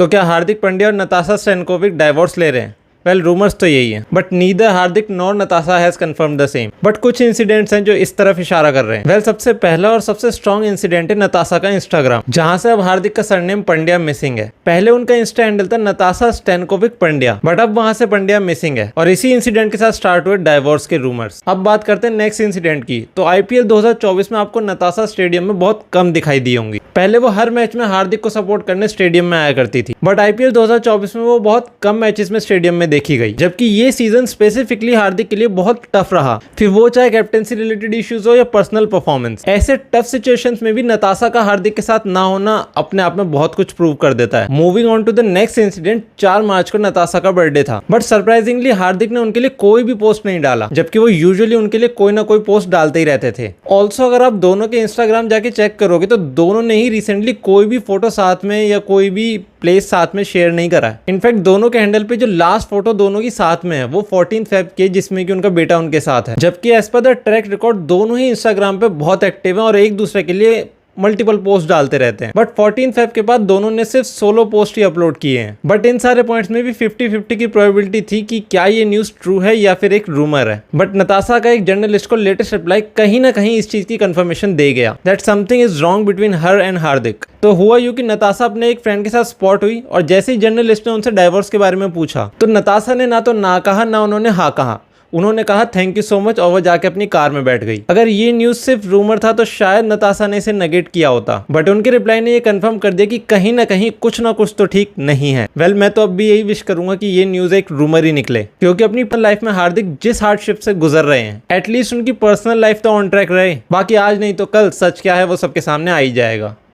तो क्या हार्दिक पांड्या और नताशा स्टैनकोविक डाइवोर्स ले रहे हैं? वेल रूमर्स तो यही है, but neither Hardik nor Natasha has confirm the same. But कुछ इंसिडेंट्स हैं जो इस तरफ इशारा कर रहे हैं। वेल सबसे पहला और सबसे स्ट्रॉन्ग इंसिडेंट है नताशा का इंस्टाग्राम, जहां से अब हार्दिक का सरनेम पंड्या मिसिंग है। पहले उनका इंस्टा हैंडल था नताशा स्टैनकोविक पंड्या, बट अब वहां से पंड्या मिसिंग है और इसी इंसिडेंट के साथ स्टार्ट हुए डाइवोर्स के रूमर्स। अब बात करते हैं नेक्स्ट इंसिडेंट की। तो आईपीएल 2024 में आपको नताशा स्टेडियम में बहुत कम दिखाई दी होंगी। पहले वो हर मैच में हार्दिक को सपोर्ट करने स्टेडियम में आया करती थी, बट आईपीएल 2024 में वो बहुत कम मैचेस में स्टेडियम में देखी गई, जबकि ये सीजन स्पेसिफिकली हार्दिक के लिए बहुत टफ रहा, फिर वो चाहे कैप्टेंसी रिलेटेड इश्यूज हो या पर्सनल परफॉर्मेंस। ऐसे टफ सिचुएशंस में भी नताशा का हार्दिक के साथ ना होना अपने आप में बहुत कुछ प्रूव कर देता है। Moving on to the next incident, 4 मार्च को नताशा का बर्थडे था, बट सरप्राइजिंगली हार्दिक ने उनके लिए कोई भी पोस्ट नहीं डाला, जबकि वो यूजुअली उनके लिए कोई ना कोई पोस्ट डालते ही रहते थे। ऑल्सो अगर आप दोनों के इंस्टाग्राम जाके चेक करोगे तो दोनों ने ही रिसेंटली कोई भी फोटो साथ में या कोई भी प्लेस साथ में शेयर नहीं करा है। इनफैक्ट दोनों के हैंडल पे जो लास्ट फोटो दोनों की साथ में है वो 14 फेब की, जिसमें कि उनका बेटा उनके साथ है। जबकि as per the track record दोनों ही इंस्टाग्राम पे बहुत एक्टिव हैं और एक दूसरे के लिए मल्टीपल पोस्ट डालते रहते हैं। बट 14 फेब के बाद दोनों ने सिर्फ सोलो पोस्ट ही अपलोड किए हैं। बट इन सारे पॉइंट्स में भी 50-50 की प्रोबेबिलिटी थी कि क्या ये न्यूज ट्रू है या फिर एक रूमर है। बट नताशा का एक जर्नलिस्ट को लेटेस्ट रिप्लाई कहीं ना कहीं इस चीज की कंफर्मेशन दे गया that something is wrong between her and Hardik. तो हुआ यूं कि नताशा अपने एक फ्रेंड के साथ स्पॉट हुई और जैसे ही जर्नलिस्ट ने उनसे डाइवोर्स के बारे में पूछा तो नताशा ने ना तो ना कहा ना उन्होंने हाँ कहा। उन्होंने कहा थैंक यू सो मच और वो जाके अपनी कार में बैठ गई। अगर ये न्यूज सिर्फ रूमर था तो शायद नताशा ने इसे नेगेट किया होता, बट उनके रिप्लाई ने ये कंफर्म कर दिया कि कहीं ना कहीं कुछ ना कुछ तो ठीक नहीं है। वेल मैं तो अब भी यही विश करूंगा कि ये न्यूज एक रूमर ही निकले, क्योंकि अपनी लाइफ में हार्दिक जिस हार्डशिप से गुजर रहे हैं एटलीस्ट उनकी पर्सनल लाइफ तो ऑन ट्रैक रहे। बाकी आज नहीं तो कल सच क्या है वो सबके सामने आ ही जाएगा।